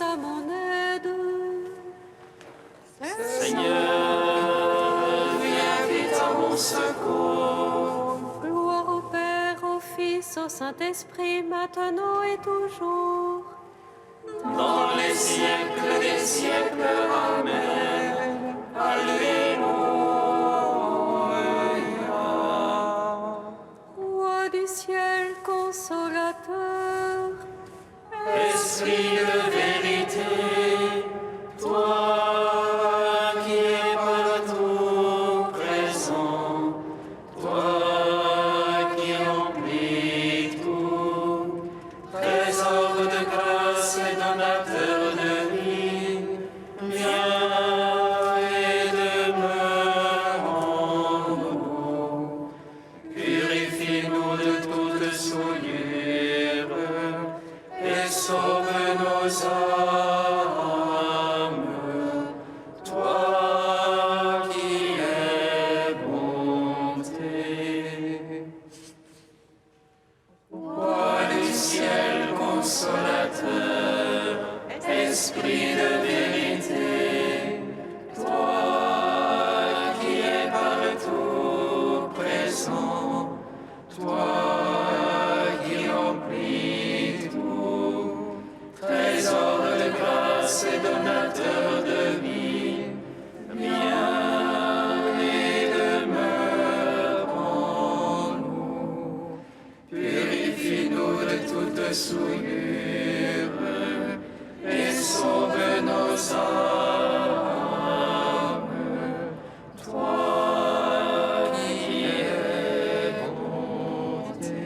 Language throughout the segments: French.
à mon aide. Seigneur, viens vite à mon secours. Gloire au Père, au Fils, au Saint-Esprit, maintenant et toujours. Dans les siècles des siècles, Amen. Alléluia. Roi du ciel, consolateur, Esprit de vérité, toi qui es partout présent, toi qui remplis tout, trésor de grâce et donateur de vie, viens et demeure en nous. Purifie-nous de toute souillure et sauve nos âmes, toi qui es bonté. Roi du ciel consolateur, Esprit de vérité, toi qui es partout présent, toi qui remplis tout, trésor de grâce et donateur de vie, viens et demeure en nous. Purifie-nous de toute souillure et sauve nos âmes, toi qui es bonté.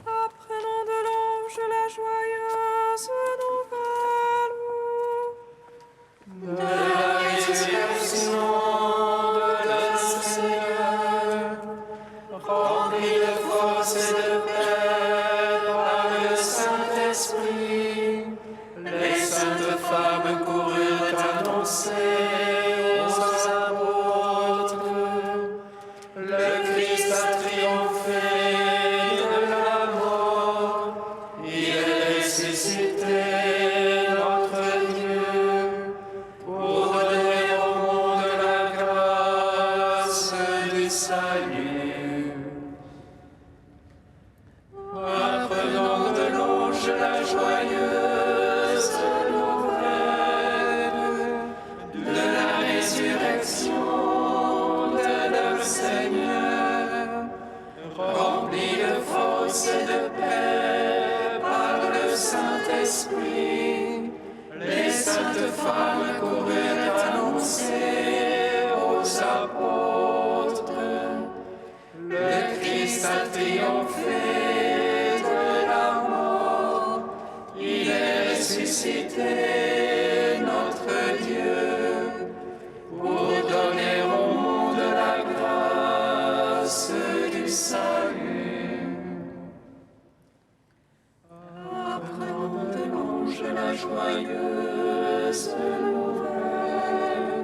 apprenons de l'ange la joyeuse nouvelle. De la résurrection de notre Seigneur, rempli de force et de paix par le Saint-Esprit, les saintes femmes coururent annoncer aux apôtres: le Christ a triomphé de la mort, il est ressuscité, notre Dieu, pour donner au monde la grâce du salut. Apprenons de l'ange la joyeuse nouvelle de la résurrection de notre Seigneur, rempli de force et de paix par le Saint-Esprit. Les saintes femmes coururent annoncer aux apôtres: le Christ a triomphé de la mort, il est ressuscité, notre Dieu, pour donner au monde la grâce du salut. Apprenons de l'ange la joyeuse nouvelle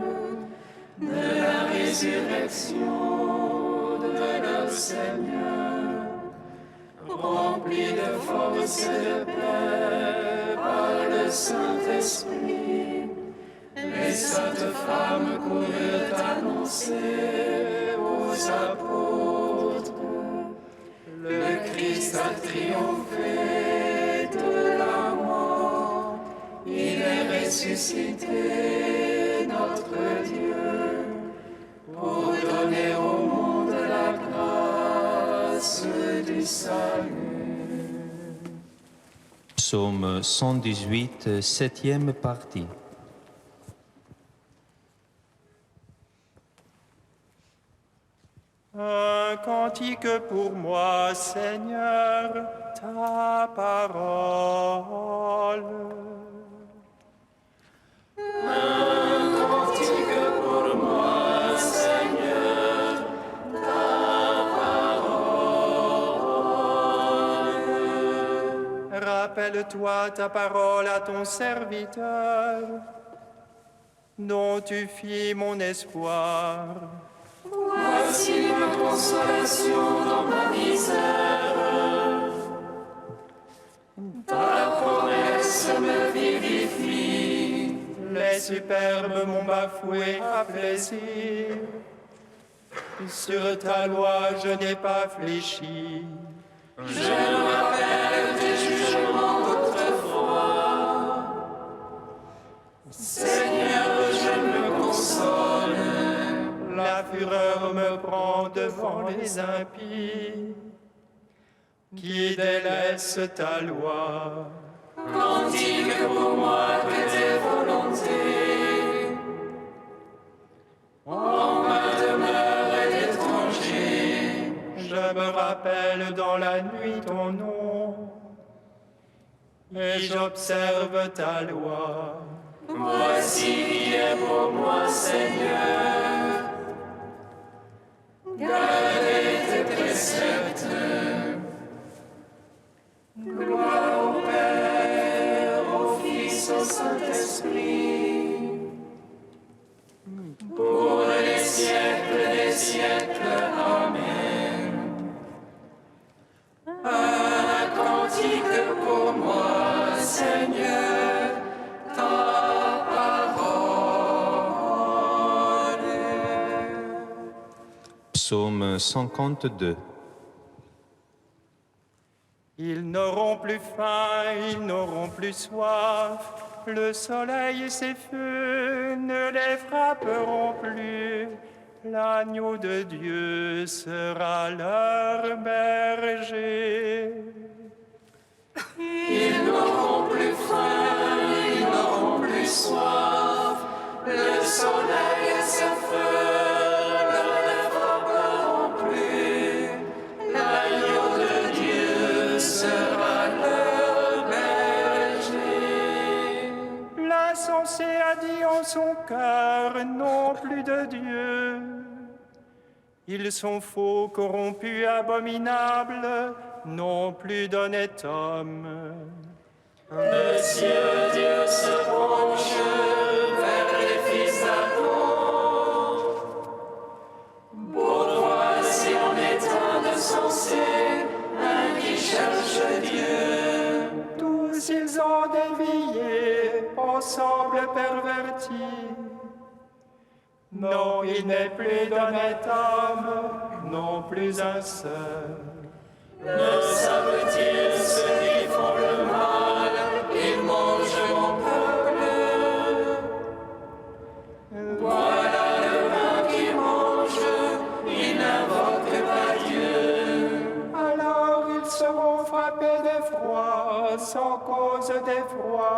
de la résurrection de notre Seigneur, rempli de force et de paix par le Saint-Esprit. Les saintes femmes coururent annoncer aux apôtres: le Christ a triomphé de la mort, il est ressuscité, notre Dieu, pour donner au monde la grâce du salut. Psaume 118, septième partie. Un cantique pour moi, Seigneur, ta parole. Cantique pour moi, Seigneur, ta parole. Rappelle-toi ta parole à ton serviteur, dont tu fis mon espoir. Voici ma consolation dans ma misère. superbes m'ont bafoué à plaisir. Sur ta loi, je n'ai pas fléchi. Je me rappelle tes jugements d'autrefois. Seigneur, je me console. La fureur me prend devant les impies, qui délaissent ta loi. Cantique pour moi que tes volontés. En ma demeure d'étranger. Je me rappelle dans la nuit ton nom, et j'observe ta loi. Voici qui est pour moi, Seigneur. Gardez tes préceptes. Gloire au Père, au Fils, au Saint-Esprit, pour les siècles des siècles. Amen. Un cantique pour moi, Seigneur, ta parole. Psaume 52. Ils n'auront plus faim, ils n'auront plus soif. Le soleil et ses feux ne les frapperont plus. L'agneau de Dieu sera leur berger. Ils n'auront plus faim, ils n'auront plus soif. Le soleil et ses feux ne les frapperont plus. L'agneau de Dieu sera leur berger. L'insensé a dit en son cœur, non plus de Dieu. Ils sont faux, corrompus, abominables, non plus d'honnête homme. Le ciel, Dieu se penche vers les fils d'Adam, pour voir si en étant insensé, un qui cherche Dieu. Tous ils ont dévié, ensemble pervertis. Non, il n'est plus d'honnête homme, non plus un seul. Ne savent-ils ceux qui font le mal, ils mangent mon peuple. Voilà le pain qui mange, ils n'invoquent pas Dieu. Alors ils seront frappés d'effroi, sans cause d'effroi.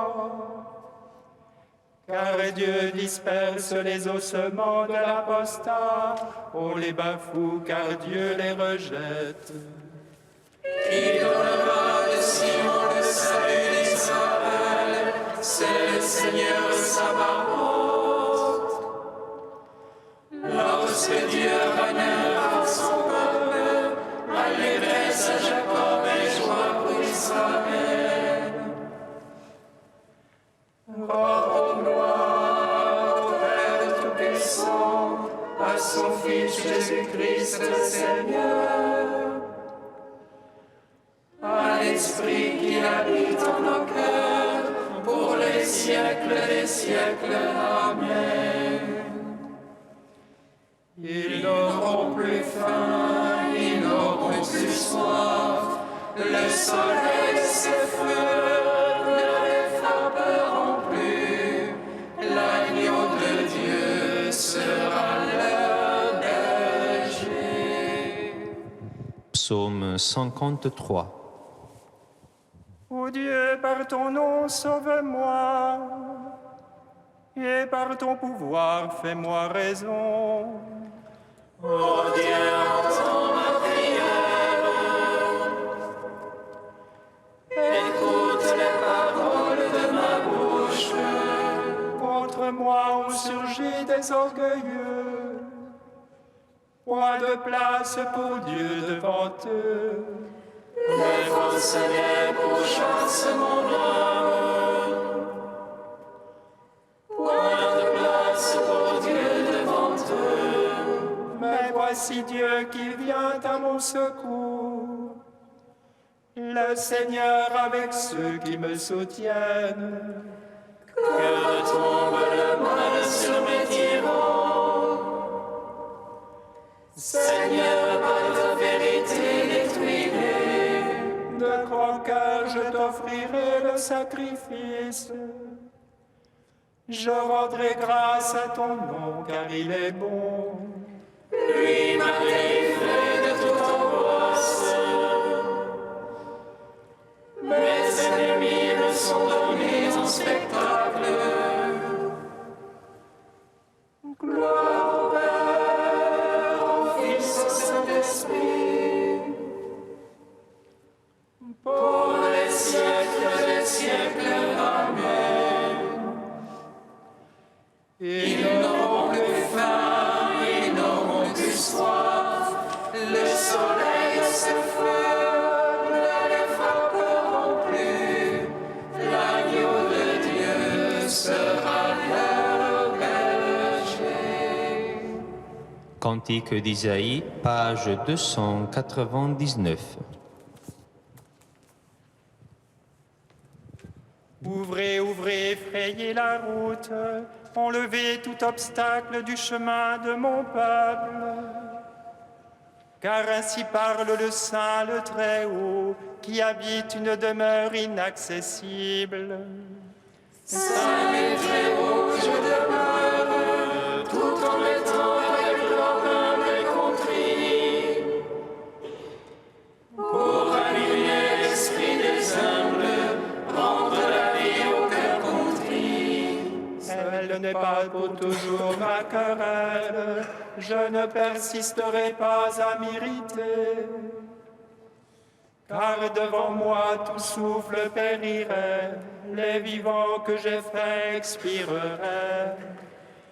Car Dieu disperse les ossements de l'apostat, on les bafoue car Dieu les rejette. Qui donnera de Sion le salut d'Israël, c'est le Seigneur Sabaoth. Lorsque Dieu ramènera son peuple, allégresse à Jacob et joie pour Israël. Oh, gloire au Père Tout-Puissant, à son Fils Jésus-Christ le Seigneur, à l'Esprit qui habite en nos cœurs, pour les siècles des siècles. Amen. Ils n'auront plus faim, ils n'auront plus soif, le soleil et ses feux ne les frapperont plus, l'agneau de Dieu sera leur berger. Psaume 53. Ô Dieu, par ton nom, sauve-moi, et par ton pouvoir, fais-moi raison. Ô Dieu, entends ma prière, écoute les paroles de ma bouche. Contre moi ont surgi des orgueilleux, point de place pour Dieu devant eux. Les forcenés pourchassent mon âme. Point de place pour Dieu devant eux. Mais voici Dieu qui vient à mon secours, le Seigneur avec ceux qui me soutiennent. Que tombe le sacrifice. Je rendrai grâce à ton nom, car il est bon. Lui m'a délivré de toute angoisse. Mes ennemis me sont donnés en spectacle. Gloire au Père, au Fils, au Saint-Esprit, pour les siècles des siècles. Amen. Ils n'auront plus faim, ils n'auront plus soif. Le soleil se feu, ne les frapperont plus. L'agneau de Dieu sera leur berger. Cantique d'Isaïe, page 299. Ouvrez, ouvrez, frayez la route, enlevez tout obstacle du chemin de mon peuple. Car ainsi parle le Saint, le Très-Haut, qui habite une demeure inaccessible. Saint et très haut, je demeure, tout en étant avec l'homme humble et contrit, pour animer l'esprit des humbles, rendre la vie au cœur contrit. Elle n'est pas pour toujours ma querelle, je ne persisterai pas à m'irriter. Car devant moi tout souffle périrait, les vivants que j'ai faits expireraient.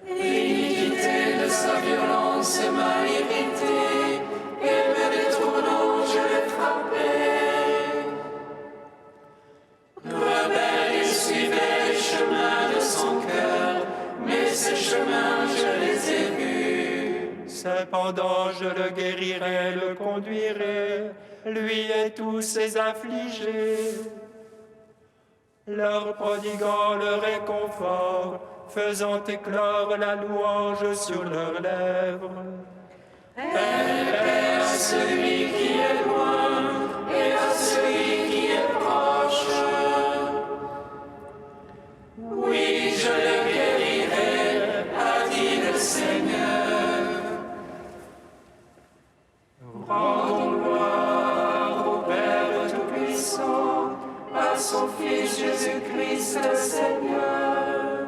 L'iniquité de sa violence m'a irrité, et me détournant, je l'ai frappé. Rebelle, il suivait les chemins de son cœur, mais ces chemins, je les ai vus. Cependant je le guérirai, le conduirai, lui et tous ses affligés, leur prodiguant le réconfort, faisant éclore la louange sur leurs lèvres. Paix à celui qui est loin et à celui qui est proche. Oui, je le guérirai, a dit le Seigneur. Rendons gloire au Père Tout-Puissant, à son Fils Jésus-Christ le Seigneur,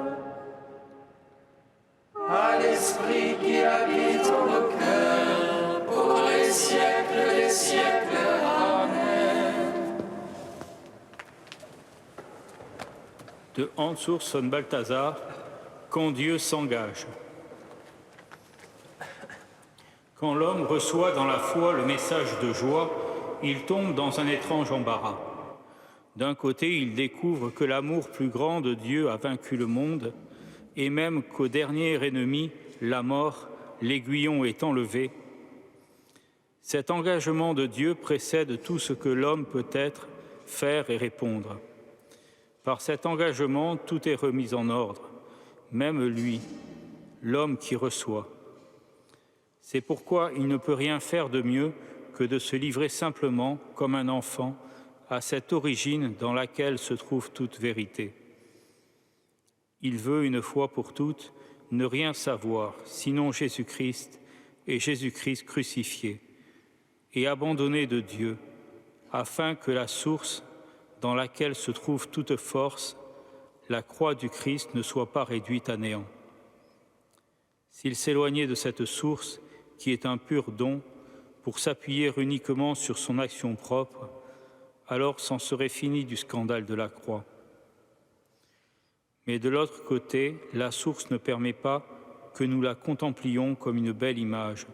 À l'Esprit qui habite en nos cœurs, pour les siècles des siècles. Amen. De Hans Urs von Balthasar, quand Dieu s'engage. Quand l'homme reçoit dans la foi le message de joie, il tombe dans un étrange embarras. D'un côté, il découvre que l'amour plus grand de Dieu a vaincu le monde, et même qu'au dernier ennemi, la mort, l'aiguillon est enlevé. Cet engagement de Dieu précède tout ce que l'homme peut être, faire et répondre. Par cet engagement, tout est remis en ordre, même lui, l'homme qui reçoit. C'est pourquoi il ne peut rien faire de mieux que de se livrer simplement, comme un enfant, à cette origine dans laquelle se trouve toute vérité. Il veut, une fois pour toutes, ne rien savoir, sinon Jésus-Christ et Jésus-Christ crucifié, et abandonné de Dieu, afin que la source dans laquelle se trouve toute force, la croix du Christ, ne soit pas réduite à néant. S'il s'éloignait de cette source, qui est un pur don, pour s'appuyer uniquement sur son action propre, alors c'en serait fini du scandale de la croix. Mais de l'autre côté, la source ne permet pas que nous la contemplions comme une belle image,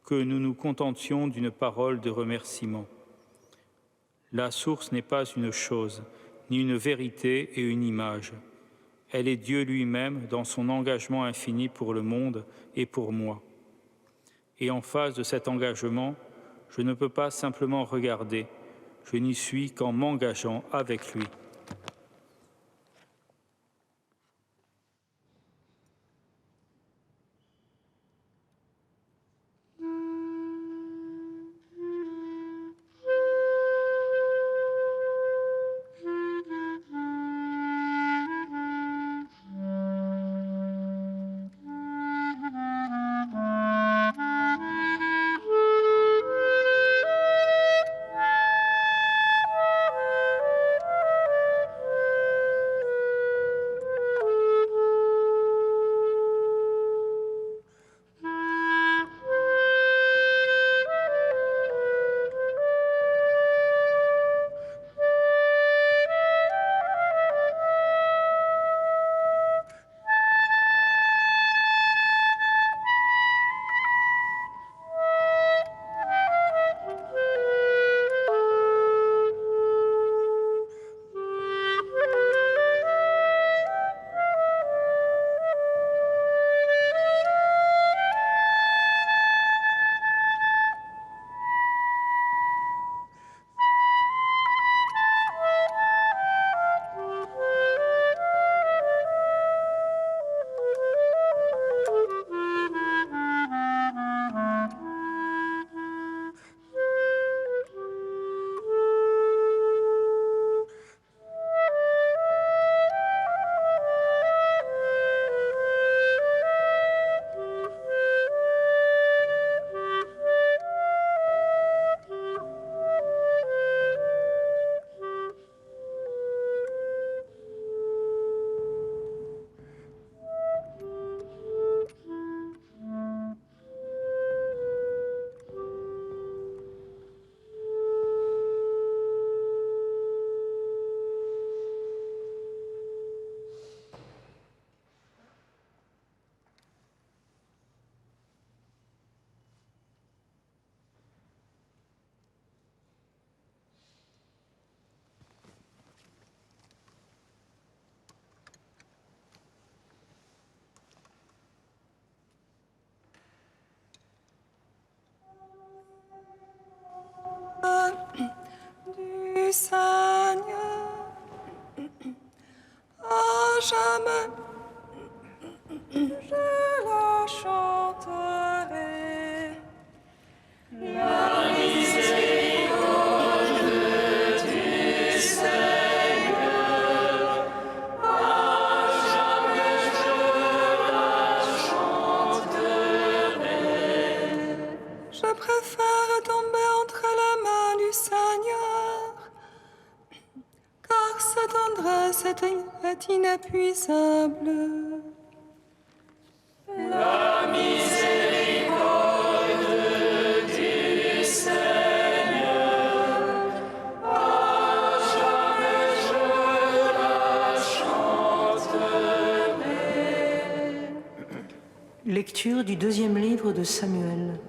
que nous nous contentions d'une parole de remerciement. La source n'est pas une chose, ni une vérité et une image. Elle est Dieu lui-même dans son engagement infini pour le monde et pour moi. Et en face de cet engagement, je ne peux pas simplement regarder, je n'y suis qu'en m'engageant avec lui. Seigneur. À jamais, je la chanterai. La miséricorde du Seigneur, à jamais je la chanterai. Je préfère tomber entre les mains du Seigneur, car sa tendresse est inépuisable. La miséricorde du Seigneur, à jamais je la chanterai. Lecture du 2e livre de Samuel.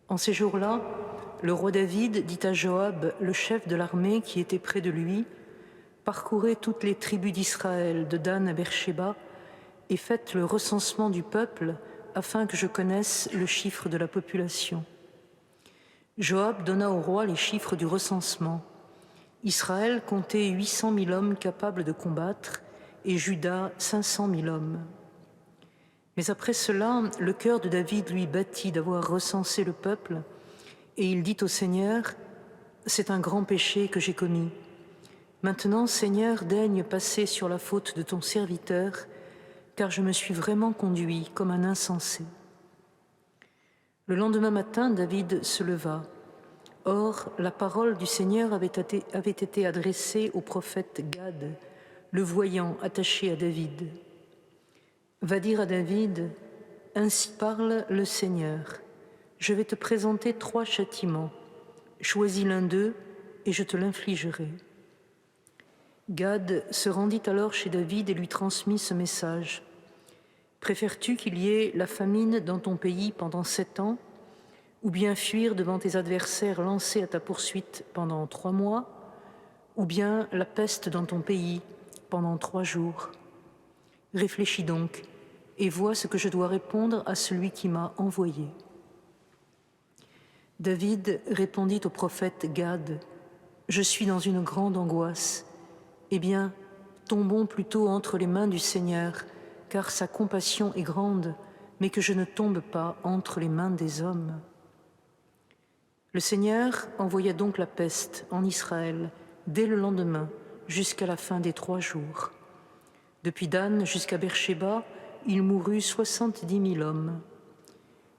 En ces jours-là, le roi David dit à Joab, le chef de l'armée qui était près de lui, « Parcourez toutes les tribus d'Israël, de Dan à Beersheba, et faites le recensement du peuple, afin que je connaisse le chiffre de la population. » Joab donna au roi les chiffres du recensement. Israël comptait 800 000 hommes capables de combattre, et Juda 500 000 hommes. Mais après cela, le cœur de David lui battit d'avoir recensé le peuple, et il dit au Seigneur, « C'est un grand péché que j'ai commis. Maintenant, Seigneur, daigne passer sur la faute de ton serviteur, car je me suis vraiment conduit comme un insensé. » Le lendemain matin, David se leva. Or, la parole du Seigneur avait été adressée au prophète Gad, le voyant attaché à David. « Va dire à David, ainsi parle le Seigneur. Je vais te présenter 3 châtiments. Choisis l'un d'eux et je te l'infligerai. » Gad se rendit alors chez David et lui transmit ce message. « Préfères-tu qu'il y ait la famine dans ton pays pendant 7 ans, ou bien fuir devant tes adversaires lancés à ta poursuite pendant 3 mois, ou bien la peste dans ton pays pendant 3 jours? Réfléchis donc et vois ce que je dois répondre à celui qui m'a envoyé. » David répondit au prophète Gad, « Je suis dans une grande angoisse. Eh bien, tombons plutôt entre les mains du Seigneur, car sa compassion est grande, mais que je ne tombe pas entre les mains des hommes. » Le Seigneur envoya donc la peste en Israël dès le lendemain, jusqu'à la fin des 3 jours. Depuis Dan jusqu'à Beersheba, il mourut 70 000 hommes.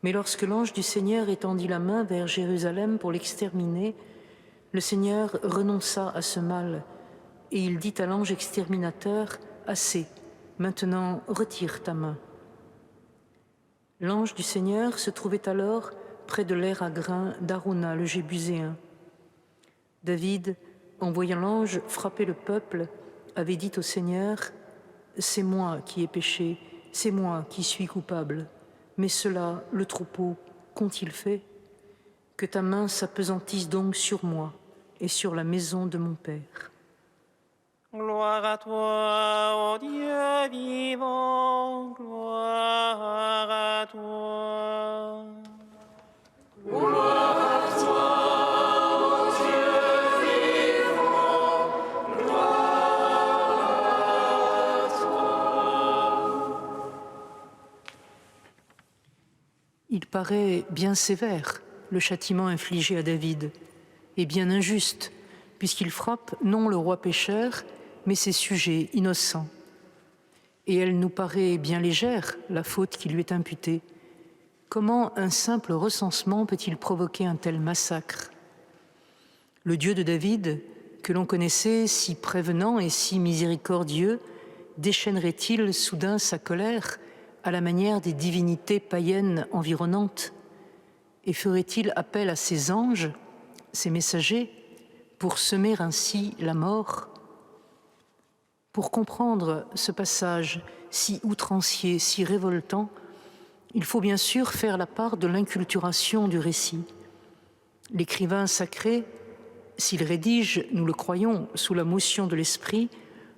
Mais lorsque l'ange du Seigneur étendit la main vers Jérusalem pour l'exterminer, le Seigneur renonça à ce mal, et il dit à l'ange exterminateur, « Assez, maintenant retire ta main. » L'ange du Seigneur se trouvait alors près de l'aire à grains d'Arona le Jébuséen. David, en voyant l'ange frapper le peuple, avait dit au Seigneur, « C'est moi qui ai péché, c'est moi qui suis coupable. Mais cela, le troupeau, qu'ont-ils fait? Que ta main s'apesantisse donc sur moi et sur la maison de mon Père. » Gloire à toi, ô Dieu vivant, gloire à toi. Gloire à toi, ô Dieu vivant, gloire à toi. Il paraît bien sévère, le châtiment infligé à David, et bien injuste, puisqu'il frappe non le roi pécheur, mais ses sujets innocents. Et elle nous paraît bien légère, la faute qui lui est imputée. Comment un simple recensement peut-il provoquer un tel massacre? Le Dieu de David, que l'on connaissait si prévenant et si miséricordieux, déchaînerait-il soudain sa colère à la manière des divinités païennes environnantes? Et ferait-il appel à ses anges, ses messagers, pour semer ainsi la mort? Pour comprendre ce passage si outrancier, si révoltant, il faut bien sûr faire la part de l'inculturation du récit. L'écrivain sacré, s'il rédige, nous le croyons, sous la motion de l'esprit,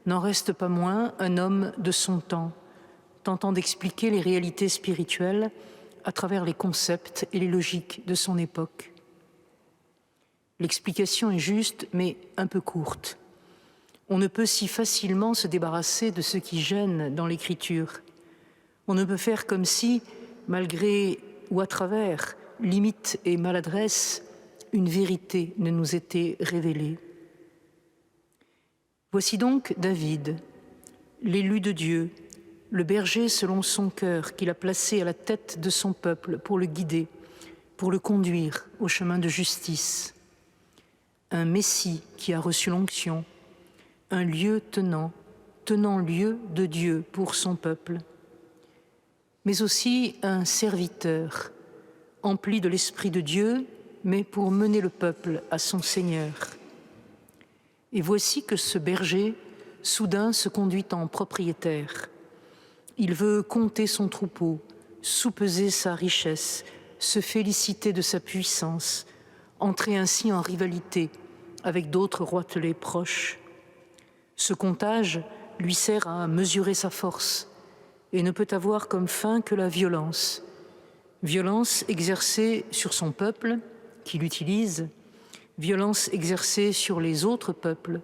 n'en reste pas moins un homme de son temps, tentant d'expliquer les réalités spirituelles à travers les concepts et les logiques de son époque. L'explication est juste, mais un peu courte. On ne peut si facilement se débarrasser de ce qui gêne dans l'écriture. On ne peut faire comme si, malgré ou à travers limites et maladresses, une vérité ne nous était révélée. Voici donc David, l'élu de Dieu, le berger selon son cœur qu'il a placé à la tête de son peuple pour le guider, pour le conduire au chemin de justice. Un Messie qui a reçu l'onction, un lieu tenant lieu de Dieu pour son peuple, mais aussi un serviteur, empli de l'Esprit de Dieu, mais pour mener le peuple à son Seigneur. Et voici que ce berger, soudain, se conduit en propriétaire. Il veut compter son troupeau, soupeser sa richesse, se féliciter de sa puissance, entrer ainsi en rivalité avec d'autres roitelets proches. Ce comptage lui sert à mesurer sa force et ne peut avoir comme fin que la violence. Violence exercée sur son peuple, qu'il utilise, violence exercée sur les autres peuples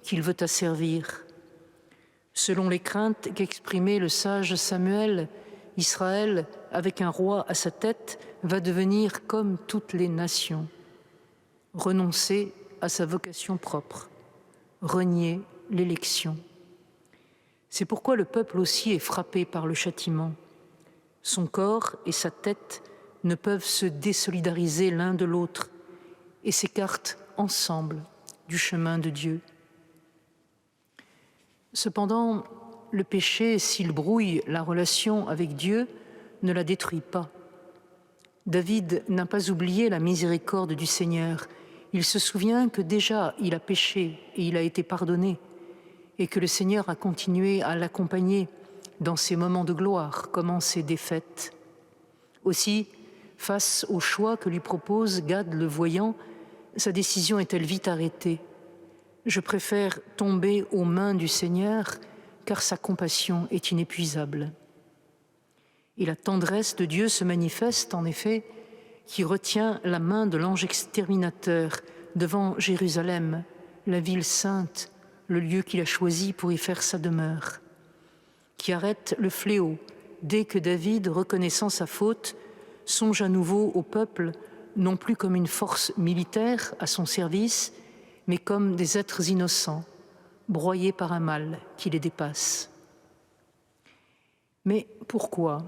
qu'il veut asservir. Selon les craintes qu'exprimait le sage Samuel, Israël, avec un roi à sa tête, va devenir comme toutes les nations, renoncer à sa vocation propre, renier l'élection. C'est pourquoi le peuple aussi est frappé par le châtiment. Son corps et sa tête ne peuvent se désolidariser l'un de l'autre et s'écartent ensemble du chemin de Dieu. Cependant, le péché, s'il brouille la relation avec Dieu, ne la détruit pas. David n'a pas oublié la miséricorde du Seigneur. Il se souvient que déjà il a péché et il a été pardonné, et que le Seigneur a continué à l'accompagner dans ses moments de gloire comme en ses défaites. Aussi, face au choix que lui propose Gad le voyant, sa décision est-elle vite arrêtée. Je préfère tomber aux mains du Seigneur, car sa compassion est inépuisable. Et la tendresse de Dieu se manifeste, en effet, qui retient la main de l'ange exterminateur devant Jérusalem, la ville sainte, le lieu qu'il a choisi pour y faire sa demeure, qui arrête le fléau dès que David, reconnaissant sa faute, songe à nouveau au peuple, non plus comme une force militaire à son service, mais comme des êtres innocents, broyés par un mal qui les dépasse. Mais pourquoi ?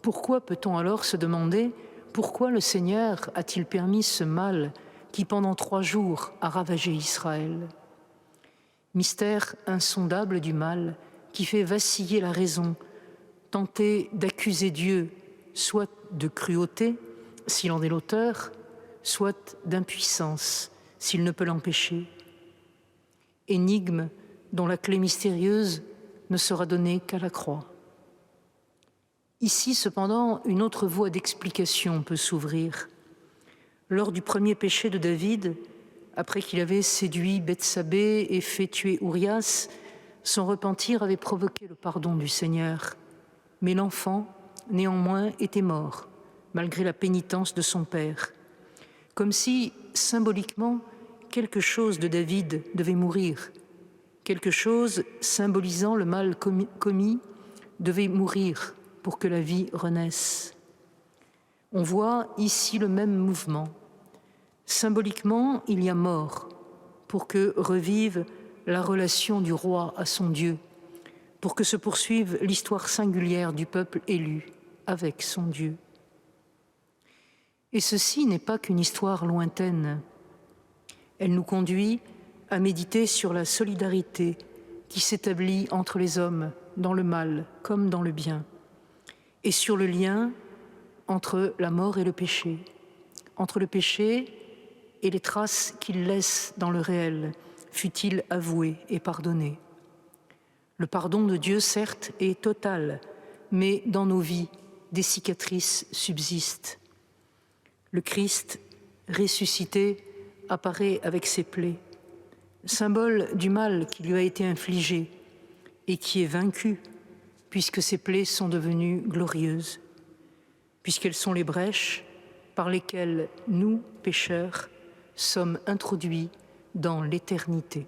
Pourquoi peut-on alors se demander pourquoi le Seigneur a-t-il permis ce mal qui pendant 3 jours a ravagé Israël ? Mystère insondable du mal qui fait vaciller la raison, tenter d'accuser Dieu soit de cruauté, s'il en est l'auteur, soit d'impuissance, s'il ne peut l'empêcher. Énigme dont la clé mystérieuse ne sera donnée qu'à la croix. Ici, cependant, une autre voie d'explication peut s'ouvrir. Lors du premier péché de David, après qu'il avait séduit Bethsabée et fait tuer Urias, son repentir avait provoqué le pardon du Seigneur. Mais l'enfant, néanmoins, était mort, malgré la pénitence de son père. Comme si, symboliquement, quelque chose de David devait mourir. Quelque chose symbolisant le mal commis devait mourir pour que la vie renaisse. On voit ici le même mouvement. Symboliquement, il y a mort pour que revive la relation du roi à son Dieu, pour que se poursuive l'histoire singulière du peuple élu avec son Dieu. Et ceci n'est pas qu'une histoire lointaine. Elle nous conduit à méditer sur la solidarité qui s'établit entre les hommes dans le mal comme dans le bien, et sur le lien entre la mort et le péché, entre le péché et les traces qu'il laisse dans le réel, fût-il avoué et pardonné. Le pardon de Dieu, certes, est total, mais dans nos vies, des cicatrices subsistent. Le Christ, ressuscité, apparaît avec ses plaies, symbole du mal qui lui a été infligé et qui est vaincu, puisque ses plaies sont devenues glorieuses, puisqu'elles sont les brèches par lesquelles nous, pécheurs, sommes introduits dans l'éternité.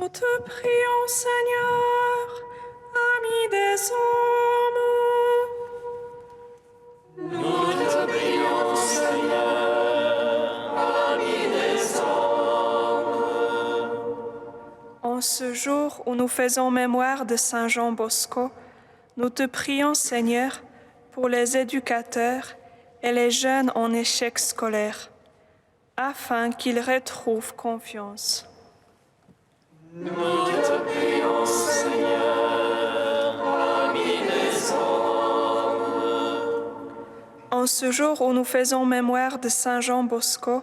Nous te prions, Seigneur, ami des hommes. Nous te prions, Seigneur, ami des hommes. En ce jour où nous faisons mémoire de Saint Jean Bosco, nous te prions, Seigneur, pour les éducateurs et les jeunes en échec scolaire, afin qu'ils retrouvent confiance. Nous te prions, Seigneur, ami des hommes. En ce jour où nous faisons mémoire de Saint Jean Bosco,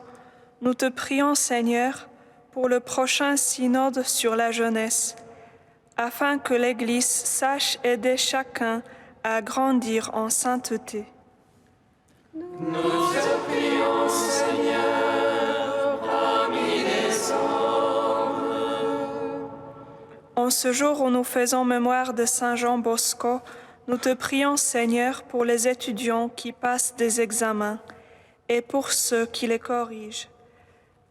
nous te prions, Seigneur, pour le prochain synode sur la jeunesse, afin que l'Église sache aider chacun à grandir en sainteté. Nous te prions, Seigneur, ami des hommes. En ce jour où nous faisons mémoire de Saint Jean Bosco, nous te prions, Seigneur, pour les étudiants qui passent des examens et pour ceux qui les corrigent,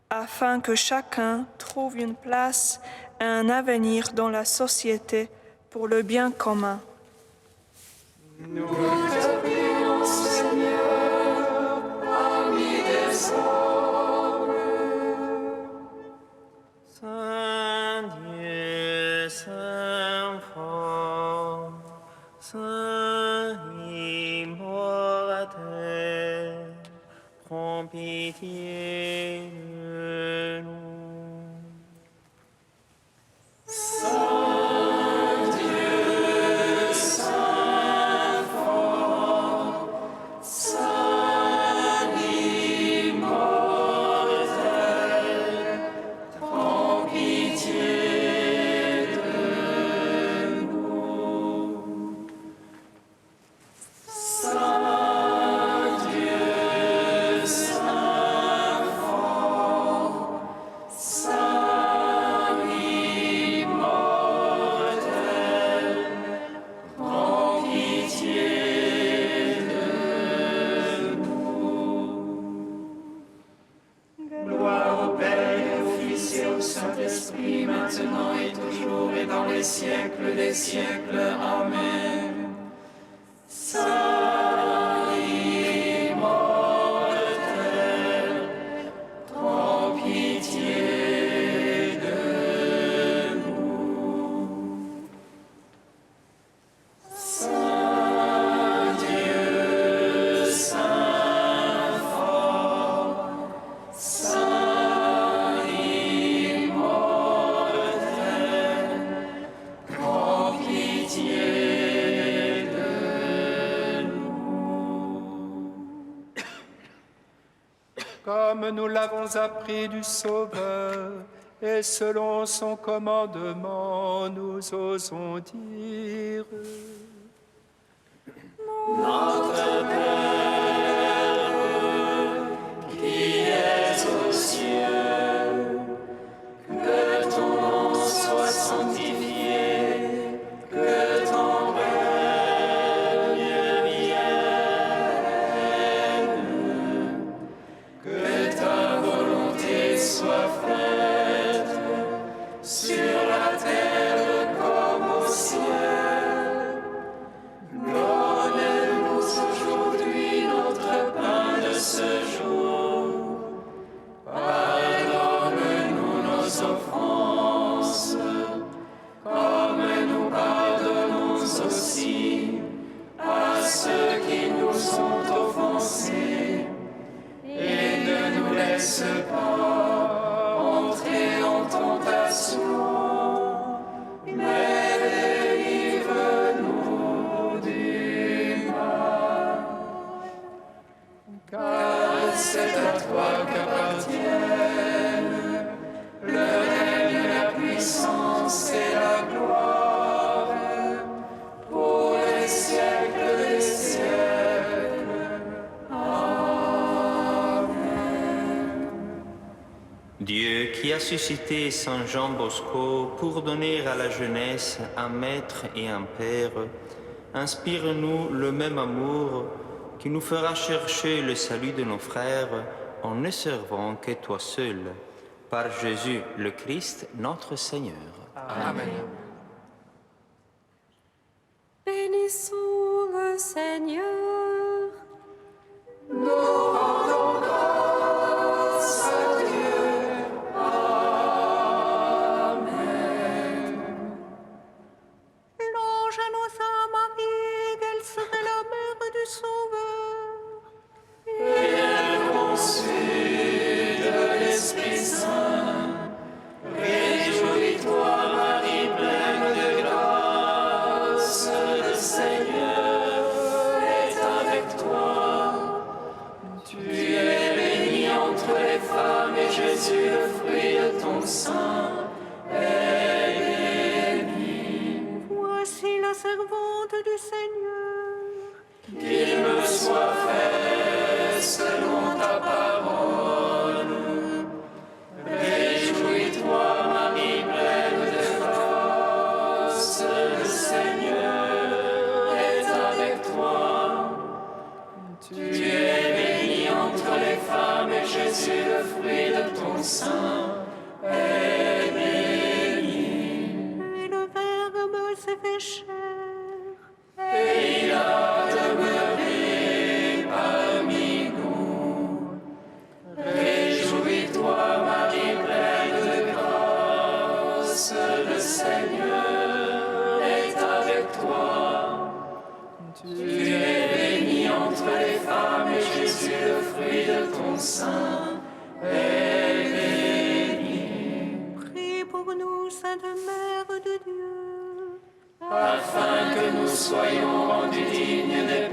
afin que chacun trouve une place et un avenir dans la société pour le bien commun. Nous te prions, Seigneur, ami des hommes. Saint Dieu, Saint fort, Saint immortel, prends pitié de nous. Saint Dieu, Saint fort, Saint immortel, prends pitié de nous. Saint Dieu, Saint fort, siècles des siècles. Amen. Saint immortel, prends pitié de nous. Saint Dieu, Saint fort, Saint immortel, prends pitié de Comme nous l'avons appris du Sauveur, et selon son commandement, nous osons dire: Notre Père, qui es aux cieux, que ton nom soit sanctifié, que ton règne vienne, que ta volonté soit faite sur la terre comme au ciel. Donne-nous aujourd'hui notre pain de ce jour. Pardonne-nous nos offenses, comme nous pardonnons aussi à ceux qui nous ont offensés. Et ne nous laisse pas entrer en tentation, mais délivre-nous du mal. Car c'est à toi qu'appartiennent le règne, la puissance et la gloire pour les siècles des siècles. Amen. Dieu qui a suscité Saint Jean Bosco pour donner à la jeunesse un maître et un père, inspire-nous le même amour qui nous fera chercher le salut de nos frères en ne servant que toi seul. Par Jésus le Christ, notre Seigneur. Amen. Bénissons le Seigneur. Nous rendons grâce à Dieu. Amen. L'ange annonça à Marie qu'elle serait la mère du Sauveur. Et elle conçut de l'Esprit Saint. Réjouis-toi, Marie, pleine de grâce, le Seigneur est avec toi. Tu es bénie entre les femmes, et Jésus, le fruit de ton sein, est béni. Voici la servante du Seigneur. Qu'il me soit fait selon ta parole. Réjouis-toi, Marie, pleine de grâce, le Seigneur est avec toi. Tu es bénie entre les femmes, et Jésus, le fruit de ton sein, est béni. Et le Verbe s'est fait chair. Et il a demeuré parmi nous. Réjouis-toi, Marie, pleine de grâce, le Seigneur est avec toi. Tu es bénie entre les femmes, et Jésus, le fruit de ton sein, est béni. Prie pour nous, Sainte Mère de Dieu. Afin que nous soyons rendus dignes des